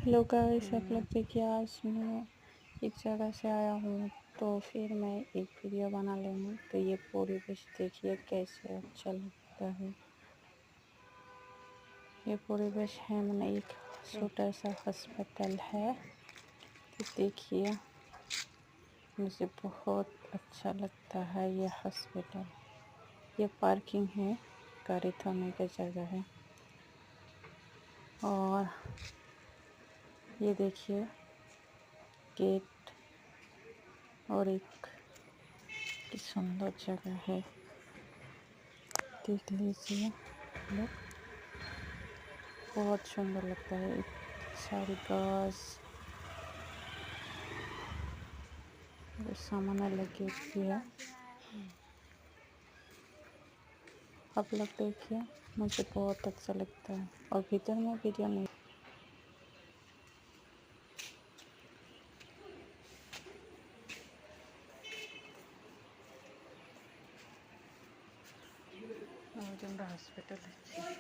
Hello guys, आप लोग देखिए आज मैं एक जगह से आया हूँ तो फिर मैं एक वीडियो बना ले हूँ। तो ये परिवेश देखिए कैसे अच्छा लगता है। ये परिवेश है मैंने एक छोटा सा अस्पताल है। तो देखिए मुझे बहुत अच्छा लगता है ये हॉस्पिटल। ये पार्किंग है, गाड़ी धोने की जगह है। और ये देखिए गेट और एक की सुंदर जगह है, देख लीजिए लोग, बहुत सुंदर लगता है। सारी घास और सामान लगे हुए है। आप लोग देखिए, मुझे बहुत अच्छा लगता है। और भीतर में वीडियो नहीं हॉस्पिटल है।